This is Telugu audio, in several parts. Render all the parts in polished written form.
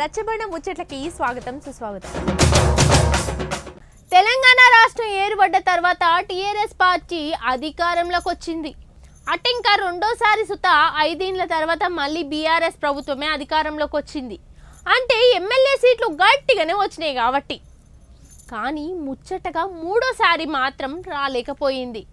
రచ్చబండ ముచ్చట్లకి స్వాగతం సుస్వాగతం. తెలంగాణ రాష్ట్రం ఏర్పడ్డ తర్వాత టీఆర్ఎస్ పార్టీ అధికారంలోకి వచ్చింది. అటు ఇంకా రెండోసారి సుత 5 ఏళ్ల తర్వాత మళ్ళీ బీఆర్ఎస్ ప్రభుత్వమే అధికారంలోకి వచ్చింది. అంటే ఎమ్మెల్యే సీట్లు గట్టిగానే వచ్చినాయి కాబట్టి. కానీ ముచ్చటగా మూడోసారి మాత్రం రాలేకపోయింది.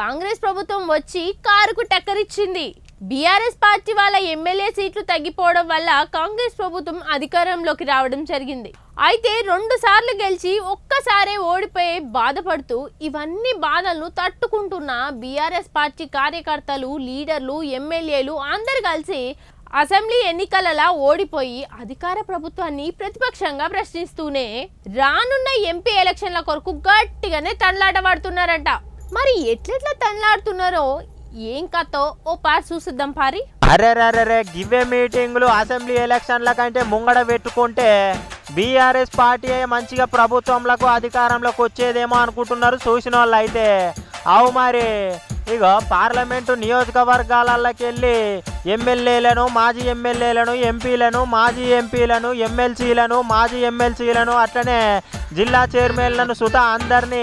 కాంగ్రెస్ ప్రభుత్వం వచ్చి కారుకు టక్కరిచ్చింది. బీఆర్ఎస్ పార్టీ వాళ్ళ ఎమ్మెల్యే సీట్లు తగ్గిపోవడం వల్ల కాంగ్రెస్ ప్రభుత్వం అధికారంలోకి రావడం జరిగింది. అయితే 2 సార్లు గెలిచి ఒక్కసారే ఓడిపోయి బాధపడుతూ ఇవన్నీ బాధలను తట్టుకుంటున్న బీఆర్ఎస్ పార్టీ కార్యకర్తలు, లీడర్లు, ఎమ్మెల్యేలు అందరు కలిసి అసెంబ్లీ ఎన్నికలలో ఓడిపోయి అధికార ప్రభుత్వాన్ని ప్రతిపక్షంగా ప్రశ్నిస్తూనే రానున్న ఎంపీ ఎలక్షన్ల కొరకు గట్టిగానే తన్లాట పడుతున్నారంట. మరి ఎట్లెట్లా తన్లాడుతున్నారో ఏం కథో ఓ పార్ చూసిద్దాం పారి. అరే గివే మీటింగులు అసెంబ్లీ ఎలక్షన్ల కంటే ముంగడ పెట్టుకుంటే బీఆర్ఎస్ పార్టీ మంచిగా ప్రభుత్వంలకు అధికారంలోకి వచ్చేదేమో అనుకుంటున్నారు చూసిన వాళ్ళు. అయితే అవు మరి ఇగో పార్లమెంటు నియోజకవర్గాలకి వెళ్ళి ఎమ్మెల్యేలను, మాజీ ఎమ్మెల్యేలను, ఎంపీలను, మాజీ ఎంపీలను, ఎమ్మెల్సీలను, మాజీ ఎమ్మెల్సీలను, అట్లనే జిల్లా చైర్మన్లను సుతా అందరినీ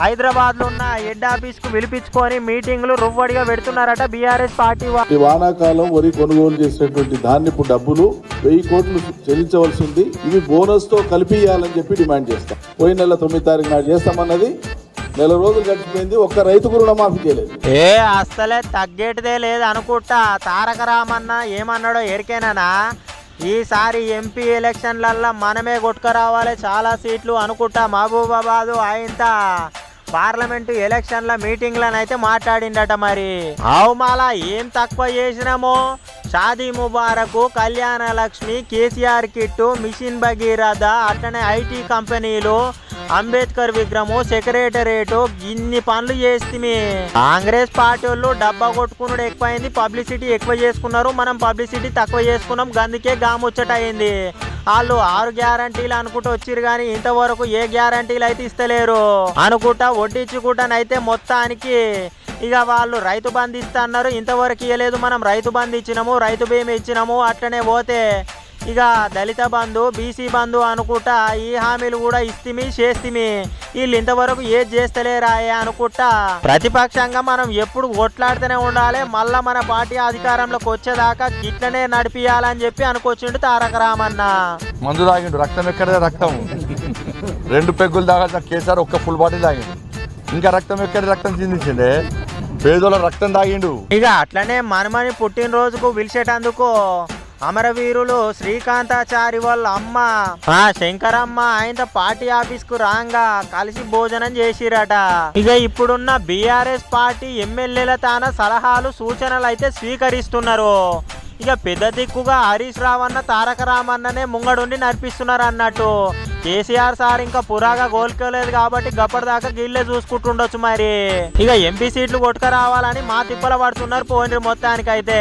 హైదరాబాద్లో ఉన్న హెడ్ ఆఫీస్కు పిలిపించుకొని మీటింగ్లు రువ్వడిగా పెడుతున్నారట బీఆర్ఎస్ పార్టీ. ఈ వానాకాలం వరి కొనుగోలు చేసినటువంటి ధాన్యపు డబ్బులు 1000 కోట్లు చెల్లించవలసింది. ఇవి బోనస్ తో కలిపి ఇవ్వాలని చెప్పి డిమాండ్ చేస్తాం. పోయిన నెల 9వ తారీఖు నాడు చేస్తామన్నది నెల రోజులు గడిచిపోయింది. ఒక్క రైతుకు రుణమాఫీ చేయలేదు. అసలే తగ్గేటిదే లేదు అనుకుంటా. తారక రామన్న ఏమన్నాడో ఎరికేనా, ఈసారి ఎంపీ ఎలక్షన్లల్లో మనమే కొట్టుకురావాలి చాలా సీట్లు అనుకుంటా. మహబూబాబాదు ఆయంత పార్లమెంటు ఎలక్షన్ల మీటింగ్లనైతే మాట్లాడిండట. మరి అవమాల ఏం తక్కువ చేసినామో షాదీ ముబారకు, కళ్యాణ లక్ష్మి, కేసీఆర్ కిట్టు, మిషన్ భగీరథ, అట్లనే ఐటీ కంపెనీలు, అంబేద్కర్ విగ్రహము, సెక్రటరేటు, ఇన్ని పనులు చేస్తే కాంగ్రెస్ పార్టీ వాళ్ళు డబ్బా కొట్టుకున్నాడు ఎక్కువైంది, పబ్లిసిటీ ఎక్కువ చేసుకున్నారు, మనం పబ్లిసిటీ తక్కువ చేసుకున్నాం, గందుకే గాముచ్చట అయింది. వాళ్ళు 6 గ్యారంటీలు అనుకుంటూ వచ్చిరు కానీ ఇంతవరకు ఏ గ్యారంటీలు అయితే ఇస్తలేరు అనుకుంటా. వడ్డించుకుంటానైతే మొత్తానికి ఇక వాళ్ళు రైతు బంధు ఇస్తా అన్నారు, ఇంతవరకు ఇవ్వలేదు. మనం రైతు బంధు ఇచ్చినాము, రైతు బీమా ఇచ్చినాము, అట్లనే పోతే ఇక దళిత బంధు, బీసీ బంధు అనుకుంటా ఈ హామీలు కూడా ఇస్తిమి చేస్తిమి. వీళ్ళు ఇంతవరకు ఏది చేస్తలేరాయే అనుకుంటా. ప్రతిపక్షంగా మనం ఎప్పుడు కొట్లాడుతూనే ఉండాలి, మళ్ళా మన పార్టీ అధికారంలోకి వచ్చేదాకా ఇట్లనే నడిపియాలని చెప్పి అనుకొచ్చిండు తారక రామన్న. మందు తాగిండు, రక్తం ఎక్కడే రక్తం 2 పెగ్గులు తాగాల్సిన కేసీఆర్ ఒక్క ఫుల్ బాటిల్ తాగిండు. ఇంకా రక్తం ఎక్కడ రక్తం చిందించిండే, పేదోళ్ళ రక్తం తాగిండు. ఇక అట్లనే మనమని పుట్టినరోజుకు పిలిచేటందుకు అమరవీరులు శ్రీకాంతాచారి వాళ్ళ అమ్మ శంకరమ్మ ఆయన పార్టీ ఆఫీస్ కు రాంగా కలిసి భోజనం చేసిరట. ఇక ఇప్పుడున్న బీఆర్ఎస్ పార్టీ ఎమ్మెల్యేల తాన సలహాలు, సూచనలు అయితే స్వీకరిస్తున్నారు. ఇక పెద్ద దిక్కుగా హరీష్ రావు అన్న, తారక రామన్ననే ముంగడుండి నడిపిస్తున్నారు అన్నట్టు. కేసీఆర్ సార్ ఇంకా పురాగా కోలుకోలేదు కాబట్టి గప్పటిదాకా గిల్లే చూసుకుంటుండొచ్చు. మరి ఇక ఎంపీ సీట్లు కొట్టుకు రావాలని మా తిప్పల పడుతున్నారు పోయిన మొత్తానికైతే.